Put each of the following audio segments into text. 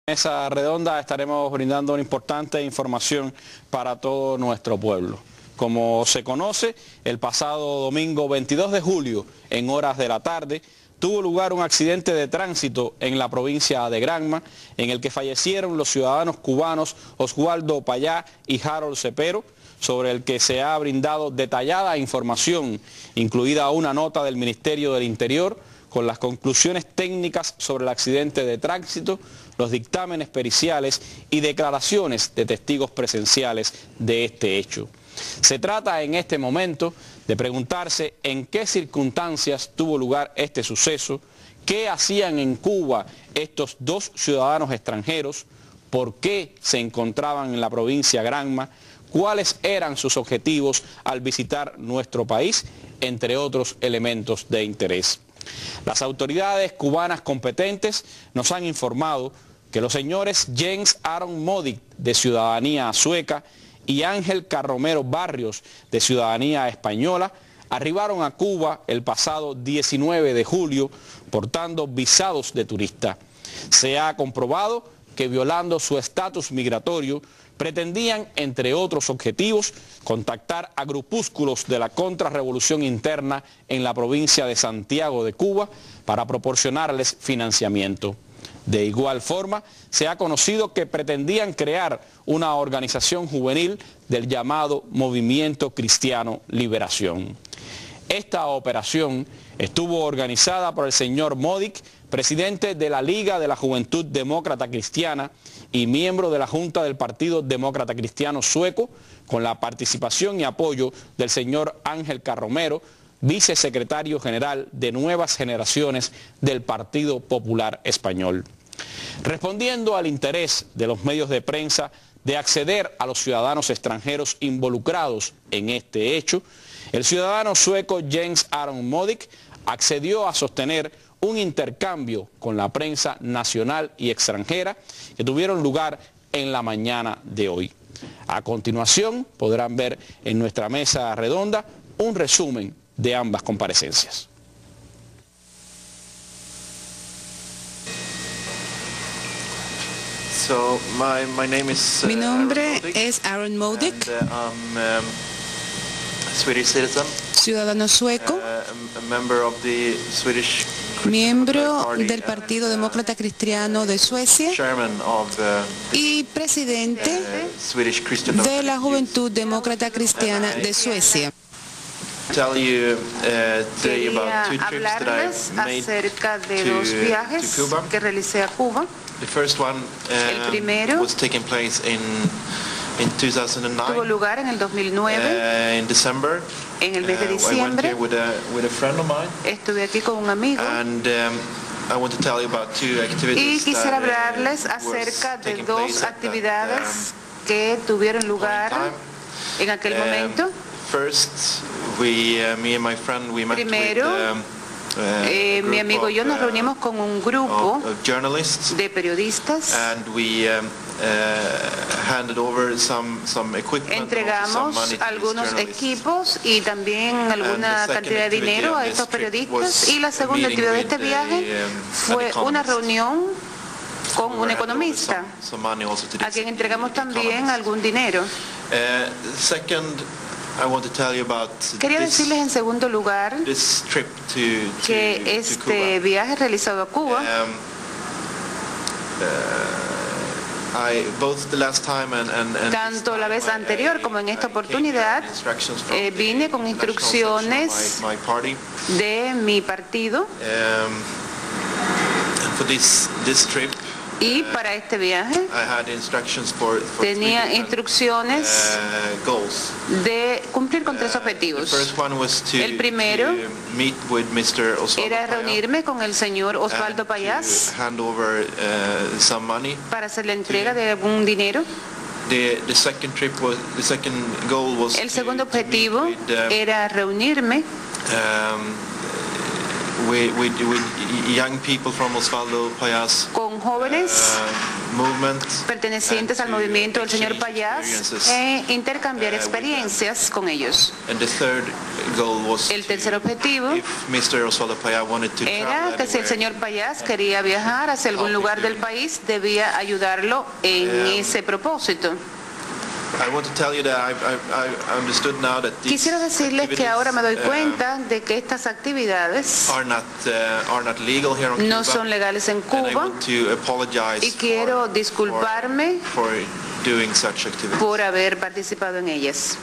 Mesa redonda estaremos brindando una importante información para todo nuestro pueblo. Como se conoce, el pasado domingo 22 de julio, en horas de la tarde, tuvo lugar un accidente de tránsito en la provincia de Granma, en el que fallecieron los ciudadanos cubanos Oswaldo Payá y Harold Cepero, sobre el que se ha brindado detallada información, incluida una nota del Ministerio del Interior, con las conclusiones técnicas sobre el accidente de tránsito, los dictámenes periciales y declaraciones de testigos presenciales de este hecho. Se trata en este momento de preguntarse en qué circunstancias tuvo lugar este suceso, qué hacían en Cuba estos dos ciudadanos extranjeros, por qué se encontraban en la provincia Granma, cuáles eran sus objetivos al visitar nuestro país, entre otros elementos de interés. Las autoridades cubanas competentes nos han informado que los señores Jens Aron Modig, de ciudadanía sueca, y Ángel Carromero Barrios, de ciudadanía española, arribaron a Cuba el pasado 19 de julio portando visados de turista. Se ha comprobado que, violando su estatus migratorio, pretendían, entre otros objetivos, contactar a grupúsculos de la contrarrevolución interna en la provincia de Santiago de Cuba para proporcionarles financiamiento. De igual forma, se ha conocido que pretendían crear una organización juvenil del llamado Movimiento Cristiano Liberación. Esta operación estuvo organizada por el señor Modig, presidente de la Liga de la Juventud Demócrata Cristiana y miembro de la Junta del Partido Demócrata Cristiano Sueco, con la participación y apoyo del señor Ángel Carromero, vicesecretario general de Nuevas Generaciones del Partido Popular Español. Respondiendo al interés de los medios de prensa de acceder a los ciudadanos extranjeros involucrados en este hecho, el ciudadano sueco Jens Aron Modig accedió a sostener un intercambio con la prensa nacional y extranjera que tuvieron lugar en la mañana de hoy. A continuación podrán ver en nuestra mesa redonda un resumen de ambas comparecencias. Mi nombre es Aron Modig, ciudadano sueco, miembro del Partido Demócrata Cristiano de Suecia y presidente de la Juventud Demócrata Cristiana de Suecia. Quería hablarles acerca de dos viajes que realicé a Cuba. El primero tuvo lugar en el 2009, en el mes de diciembre. Estuve aquí con un amigo y quisiera hablarles acerca de dos actividades que tuvieron lugar en aquel momento. Primero, mi amigo y yo nos reunimos con un grupo de periodistas. Entregamos algunos equipos y también alguna cantidad de dinero a estos periodistas. Y la segunda actividad de este viaje fue una reunión con un economista, a quien entregamos también algún dinero. Quería decirles en segundo lugar que este viaje realizado a Cuba tanto la vez anterior como en esta oportunidad vine con instrucciones de mi partido. Y para este viaje tenía instrucciones de cumplir con tres objetivos. El primero era reunirme con el señor Oswaldo Payá para hacer la entrega de algún dinero. El segundo objetivo era reunirme con jóvenes pertenecientes al movimiento del señor Payás e intercambiar experiencias con ellos. El tercer objetivo era que si el señor Payás quería viajar hacia algún lugar del país, debía ayudarlo en ese propósito. Quisiera decirles que ahora me doy cuenta de que estas actividades no son legales en Cuba y quiero disculparme por haber participado en ellas.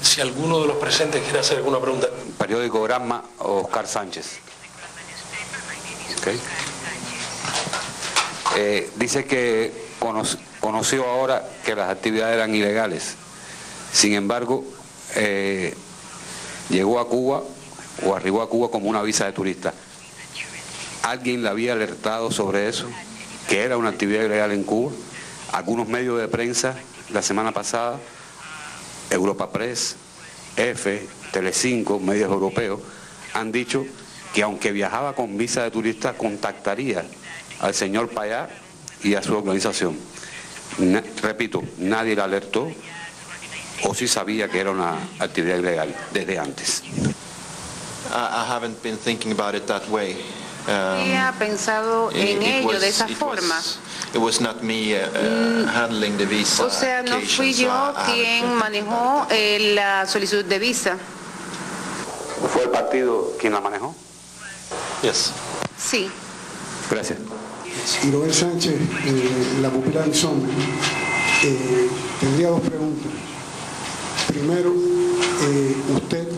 Si alguno de los presentes quiere hacer alguna pregunta. Periódico Granma, Oscar Sánchez. Okay. Dice que conoció ahora que las actividades eran ilegales. Sin embargo, llegó a Cuba o arribó a Cuba como una visa de turista. ¿Alguien le había alertado sobre eso? Que era una actividad ilegal en Cuba. Algunos medios de prensa la semana pasada, Europa Press, EFE, Telecinco, medios europeos, han dicho que aunque viajaba con visa de turista, contactaría al señor Payá y a su organización. Repito, nadie le alertó o sí sabía que era una actividad ilegal desde antes. Había pensado en ello de esa forma. O sea, no fui yo quien manejó la solicitud de visa. ¿Fue el partido quien la manejó? Yes. Sí. Gracias. Joel Sánchez, la pupila del Sombra. Tendría dos preguntas. Primero, usted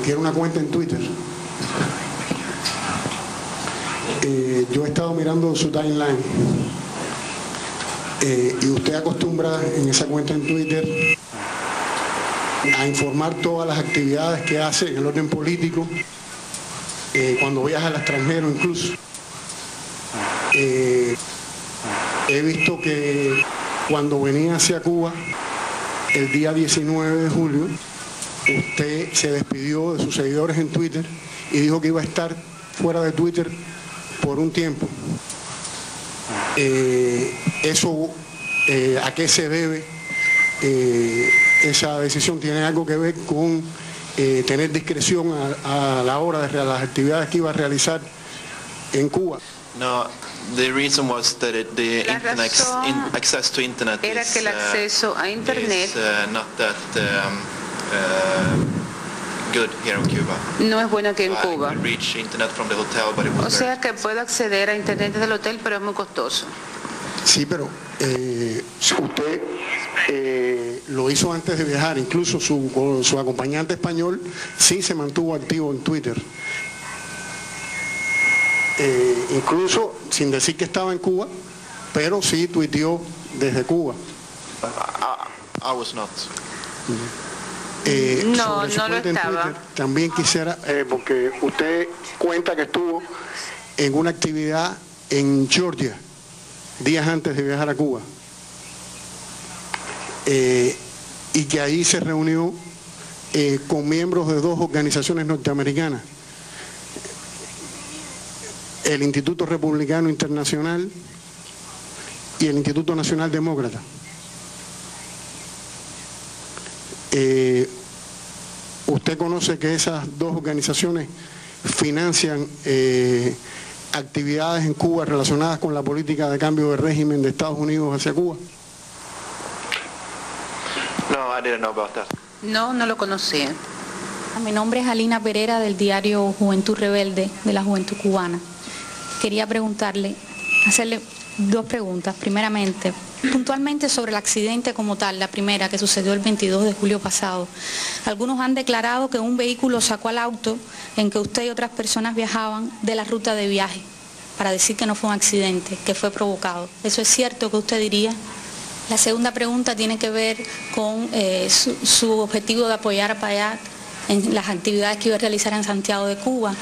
tiene una cuenta en Twitter. Yo he estado mirando su timeline y usted acostumbra en esa cuenta en Twitter a informar todas las actividades que hace en el orden político, cuando viaja al extranjero incluso. He visto que cuando venía hacia Cuba, el día 19 de julio, usted se despidió de sus seguidores en Twitter y dijo que iba a estar fuera de Twitter por un tiempo. Eso, ¿a qué se debe esa decisión? ¿Tiene algo que ver con tener discreción a la hora de las actividades que iba a realizar en Cuba? No, the reason was that access to internet era que el acceso a internet not that good here in Cuba. No es bueno aquí en Cuba. I could reach internet from the hotel, but it was o sea que puedo acceder a internet desde el hotel, pero es muy costoso. Sí, pero usted lo hizo antes de viajar, incluso su acompañante español sí se mantuvo activo en Twitter. Incluso sin decir que estaba en Cuba, pero sí tuiteó desde Cuba. I was not. No lo estaba. Twitter, también quisiera, porque usted cuenta que estuvo en una actividad en Georgia días antes de viajar a Cuba, y que ahí se reunió con miembros de dos organizaciones norteamericanas, el Instituto Republicano Internacional y el Instituto Nacional Demócrata. Usted conoce que esas dos organizaciones financian actividades en Cuba relacionadas con la política de cambio de régimen de Estados Unidos hacia Cuba. No, I didn't know about that. No lo conocía. Mi nombre es Alina Pereira, del diario Juventud Rebelde de la Juventud Cubana. Quería hacerle dos preguntas. Primeramente, puntualmente sobre el accidente como tal, la primera que sucedió el 22 de julio pasado. Algunos han declarado que un vehículo sacó al auto en que usted y otras personas viajaban de la ruta de viaje, para decir que no fue un accidente, que fue provocado. ¿Eso es cierto que usted diría? La segunda pregunta tiene que ver con su objetivo de apoyar a Payá en las actividades que iba a realizar en Santiago de Cuba.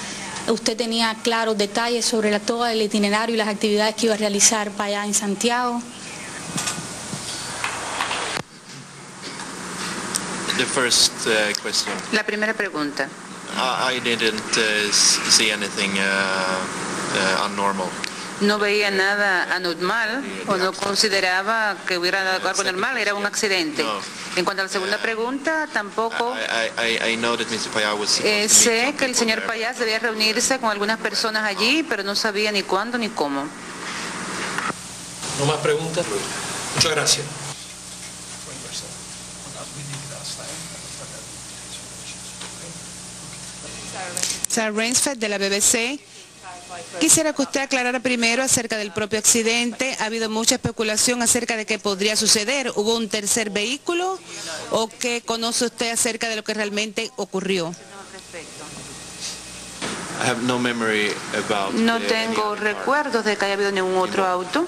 ¿Usted tenía claros detalles sobre todo el itinerario y las actividades que iba a realizar Payá en Santiago? The first question. La primera pregunta. I didn't see anything unnormal. no veía nada anormal o no consideraba que hubiera algo anormal, era un accidente. En cuanto a la segunda pregunta, tampoco sé que el señor Payás debía reunirse con algunas personas allí, pero no sabía ni cuándo ni cómo. ¿No más preguntas? Muchas gracias. Sarah Rainsford de la BBC. Quisiera que usted aclarara primero acerca del propio accidente. Ha habido mucha especulación acerca de qué podría suceder. ¿Hubo un tercer vehículo o qué conoce usted acerca de lo que realmente ocurrió? No tengo recuerdos de que haya habido ningún otro auto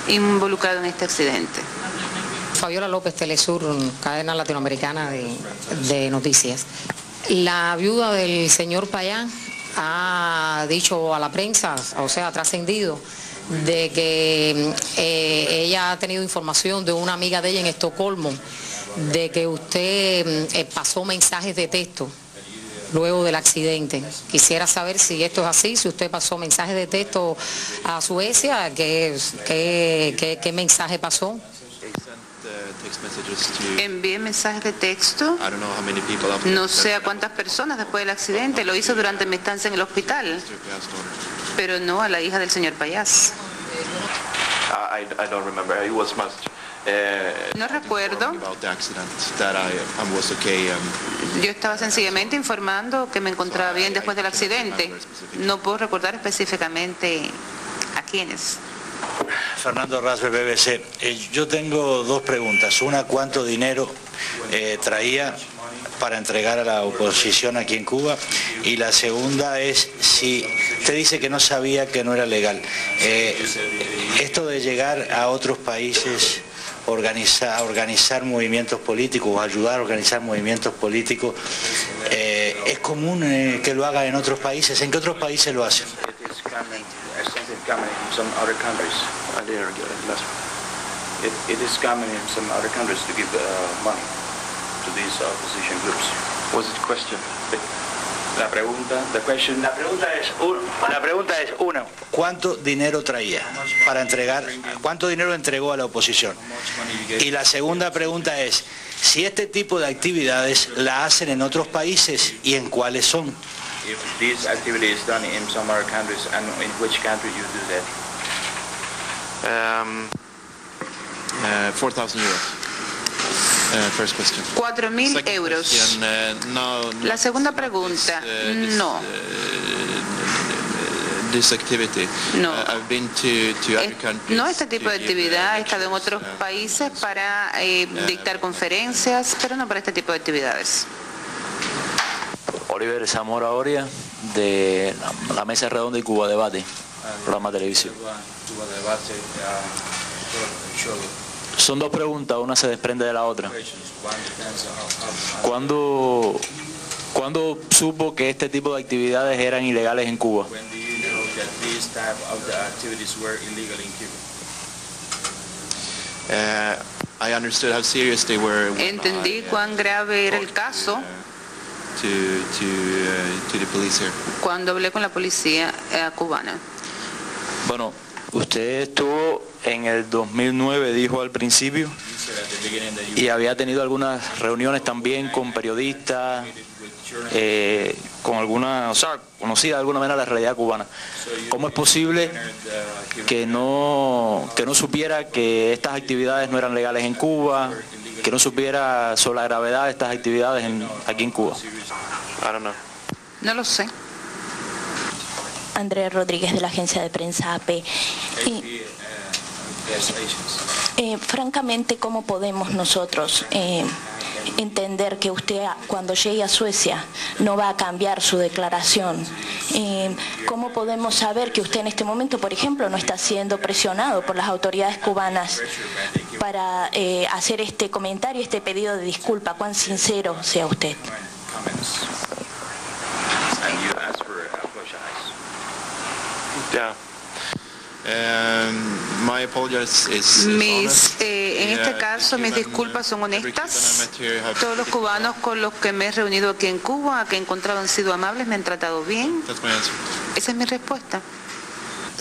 involucrado en este accidente. Fabiola López, Telesur, cadena latinoamericana de noticias. La viuda del señor Payán ha dicho a la prensa, o sea, ha trascendido, de que ella ha tenido información de una amiga de ella en Estocolmo, de que usted pasó mensajes de texto luego del accidente. Quisiera saber si esto es así, si usted pasó mensajes de texto a Suecia, ¿qué mensaje pasó? Envié mensajes de texto, no sé a cuántas personas después del accidente, lo hizo durante mi estancia en el hospital, pero no a la hija del señor Payás. No recuerdo. Yo estaba sencillamente informando que me encontraba bien después del accidente. No puedo recordar específicamente a quiénes. Fernando Rasber, BBC. Yo tengo dos preguntas. Una, ¿cuánto dinero traía para entregar a la oposición aquí en Cuba? Y la segunda es, si usted dice que no sabía que no era legal, esto de llegar a otros países, organizar movimientos políticos o ayudar a organizar movimientos políticos, ¿es común que lo hagan en otros países? ¿En qué otros países lo hacen? Coming from some other countries. I didn't get it last one. It is coming in some other countries to give money to these opposition groups. What's the question? La pregunta es una, ¿cuánto dinero traía para entregar? ¿Cuánto dinero entregó a la oposición? Y la segunda pregunta es, si este tipo de actividades la hacen en otros países y en cuáles son. If this activity is done in some other countries, and in which country you do that? 4,000 euros. First question. 4.000 euros. La segunda pregunta, no. This activity. No. I've been to other countries. No este tipo de actividad, he estado en otros países para dictar conferencias, pero no para este tipo de actividades. Oliver Zamora Oria, de la Mesa Redonda y Cuba Debate, programa de televisión. Son dos preguntas, una se desprende de la otra. ¿Cuándo supo que este tipo de actividades eran ilegales en Cuba? Entendí cuán grave era el caso cuando hablé con la policía cubana. Bueno, usted estuvo en el 2009, dijo al principio, y había tenido algunas reuniones también con periodistas, con alguna, o sea, conocida de alguna manera la realidad cubana. ¿Cómo es posible que no supiera que estas actividades no eran legales en Cuba, que no supiera sobre la gravedad de estas actividades aquí en Cuba? No lo sé. Andrea Rodríguez, de la agencia de prensa AP. Francamente, ¿cómo podemos nosotros entender que usted cuando llegue a Suecia no va a cambiar su declaración? ¿Cómo podemos saber que usted en este momento, por ejemplo, no está siendo presionado por las autoridades cubanas para hacer este comentario, este pedido de disculpa? ¿Cuán sincero sea usted? En este caso mis disculpas son honestas. Todos los cubanos con los que me he reunido aquí en Cuba, que he encontrado han sido amables, me han tratado bien. Esa es mi respuesta.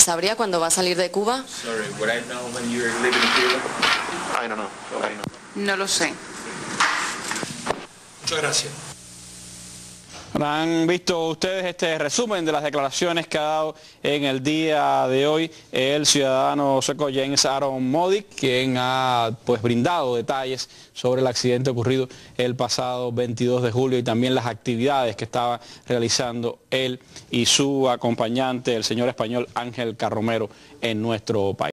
¿Sabría cuándo va a salir de Cuba? No lo sé. Muchas gracias. Han visto ustedes este resumen de las declaraciones que ha dado en el día de hoy el ciudadano sueco Jens Aron Modig, quien ha brindado detalles sobre el accidente ocurrido el pasado 22 de julio y también las actividades que estaba realizando él y su acompañante, el señor español Ángel Carromero, en nuestro país.